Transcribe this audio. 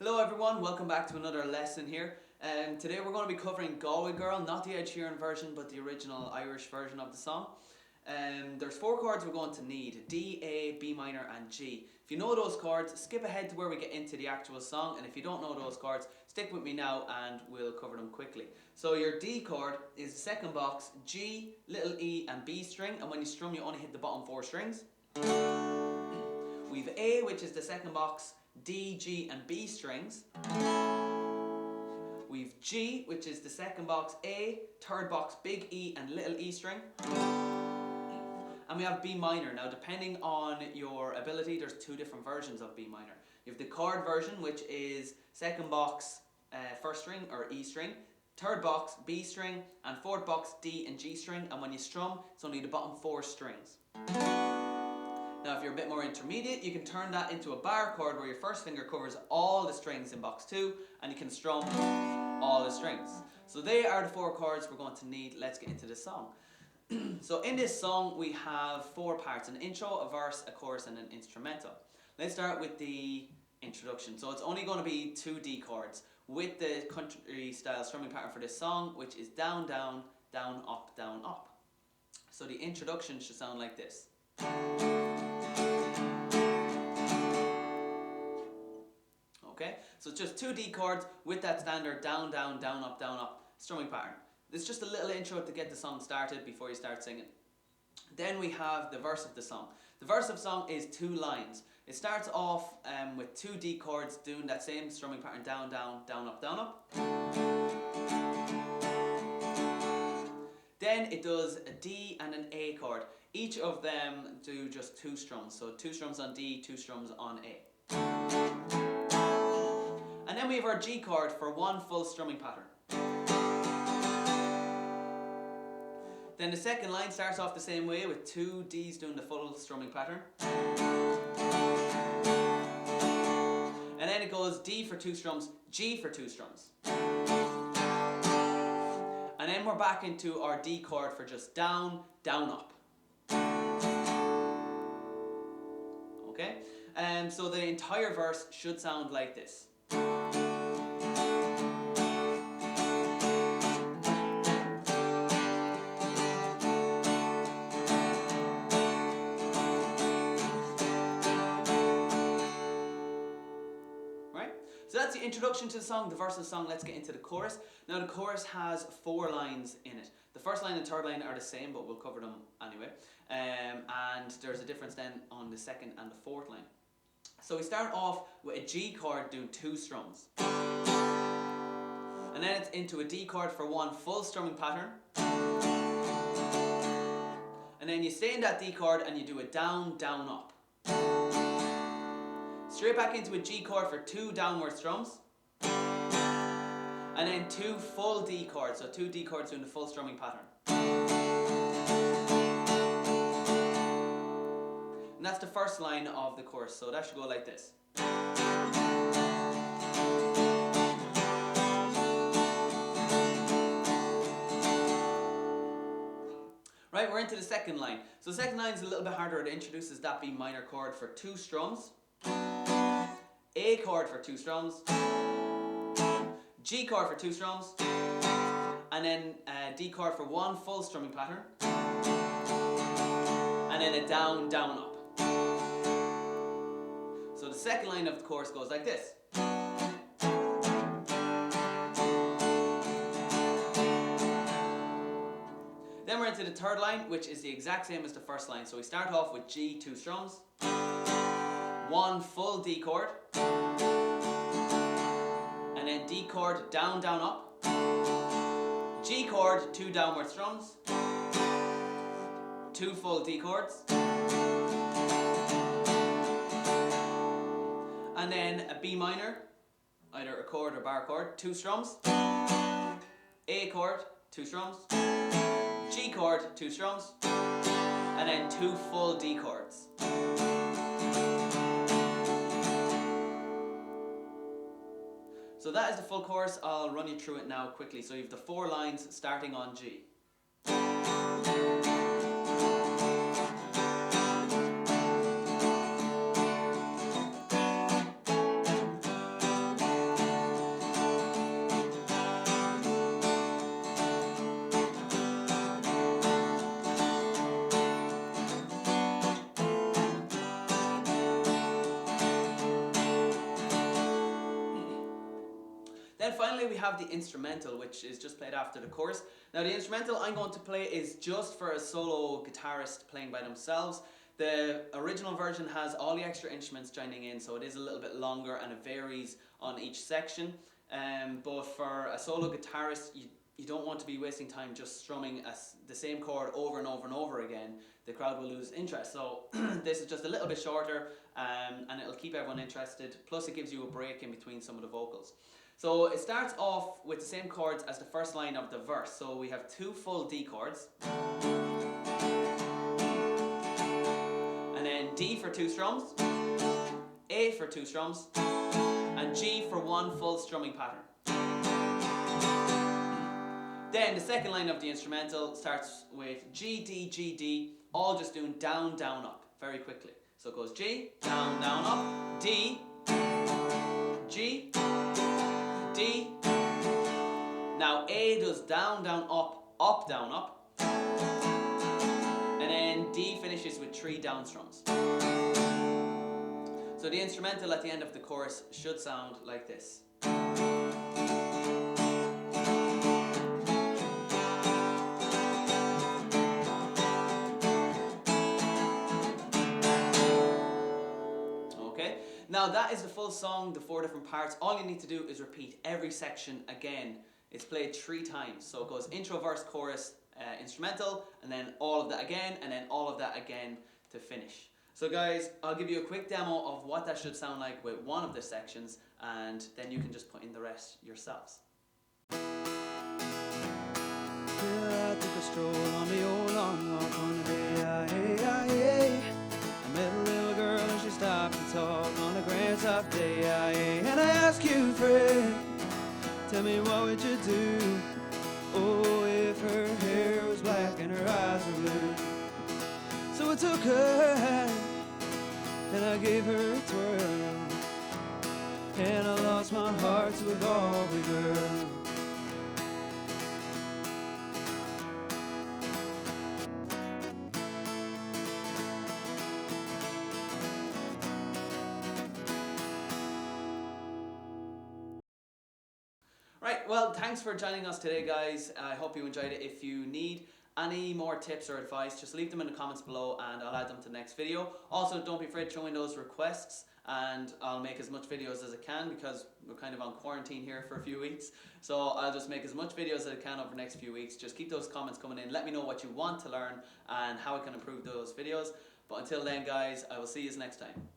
Hello everyone, welcome back to another lesson here. Today we're going to be covering Galway Girl, not the Ed Sheeran version but the original Irish version of the song. There's four chords we're going to need: D, A, B minor and G. If you know those chords, skip ahead to where we get into the actual song, and if you don't know those chords, stick with me now and we'll cover them quickly. So your D chord is the second box, G, little E and B string, and when you strum you only hit the bottom four strings. We've A, which is the second box, D, G and B strings. We've G, which is the second box, A, third box, big E and little E string. And we have B minor. Now depending on your ability, there's two different versions of B minor. You have the chord version, which is second box, first string or E string, third box, B string, and fourth box, D and G string, and when you strum, it's only the bottom four strings. Now if you're a bit more intermediate, you can turn that into a bar chord where your first finger covers all the strings in box 2 and you can strum all the strings. So they are the four chords we're going to need. Let's get into the song. So in this song we have four parts: an intro, a verse, a chorus and an instrumental. Let's start with the introduction. So it's only going to be two D chords with the country style strumming pattern for this song, which is down, down, down, up, down, up. So the introduction should sound like this. Okay, so it's just two D chords with that standard down, down, down, up strumming pattern. It's just a little intro to get the song started before you start singing. Then we have the verse of the song. The verse of the song is two lines. It starts off with two D chords doing that same strumming pattern: down, down, down, up, down, up. Then it does a D and an A chord. Each of them do just two strums. So two strums on D, two strums on A. And then we have our G chord for one full strumming pattern. Then the second line starts off the same way with two Ds doing the full strumming pattern. And then it goes D for two strums, G for two strums. And then we're back into our D chord for just down, down, up. Okay? So the entire verse should sound like this. So that's the introduction to the song, the verse of the song. Let's get into the chorus. Now the chorus has four lines in it. The first line and third line are the same, but we'll cover them anyway. And there's a difference then on the second and the fourth line. So we start off with a G chord doing two strums. And then it's into a D chord for one full strumming pattern. And then you stay in that D chord and you do a down, down, up. Straight back into a G chord for two downward strums. And then two full D chords, so two D chords doing the full strumming pattern. And that's the first line of the chorus, so that should go like this. Right, we're into the second line. So the second line is a little bit harder. It introduces that B minor chord for two strums, A chord for two strums, G chord for two strums, and then a D chord for one full strumming pattern, and then a down, down, up. So the second line of the chorus goes like this. Then we're into the third line, which is the exact same as the first line. So we start off with G, two strums, one full D chord, and then D chord, down, down, up, G chord, two downward strums, two full D chords, and then a B minor, either a chord or bar chord, two strums, A chord, two strums, G chord, two strums, and then two full D chords. So that is the full chorus. I'll run you through it now quickly. So you have the four lines starting on G. Then finally we have the instrumental, which is just played after the chorus. Now the instrumental I'm going to play is just for a solo guitarist playing by themselves. The original version has all the extra instruments joining in, so it is a little bit longer and it varies on each section. But for a solo guitarist, you don't want to be wasting time just strumming the same chord over and over and over again. The crowd will lose interest. So this is just a little bit shorter, and it'll keep everyone interested. Plus it gives you a break in between some of the vocals. So it starts off with the same chords as the first line of the verse. So we have 2 full D chords, and then D for 2 strums, A for 2 strums, and G for 1 full strumming pattern. Then the second line of the instrumental starts with G, D, G, D, all just doing down, down, up, very quickly. So it goes G, down, down, up, D, G, D. Now A does down, down, up, down, up. And then D finishes with 3 down strums. So the instrumental at the end of the chorus should sound like this. Now that is the full song, the 4 different parts. All you need to do is repeat every section again. It's played 3 times. So it goes intro, verse, chorus, instrumental, and then all of that again, and then all of that again to finish. So guys, I'll give you a quick demo of what that should sound like with one of the sections, and then you can just put in the rest yourselves. Yeah, I took a stroll on the old long walk on the day I met a little girl and she stopped to talk on a grand soft day. And I asked you, friend, tell me what would you do? Oh, if her hair was black and her eyes were blue. So I took her hand and I gave her a twirl, and I lost my heart to a Galway girl. Right, well, thanks for joining us today, guys. I hope you enjoyed it. If you need any more tips or advice, just leave them in the comments below and I'll add them to the next video. Also, don't be afraid to throw in those requests, and I'll make as much videos as I can because we're kind of on quarantine here for a few weeks. So I'll just make as much videos as I can over the next few weeks. Just keep those comments coming in. Let me know what you want to learn and how I can improve those videos. But until then, guys, I will see you next time.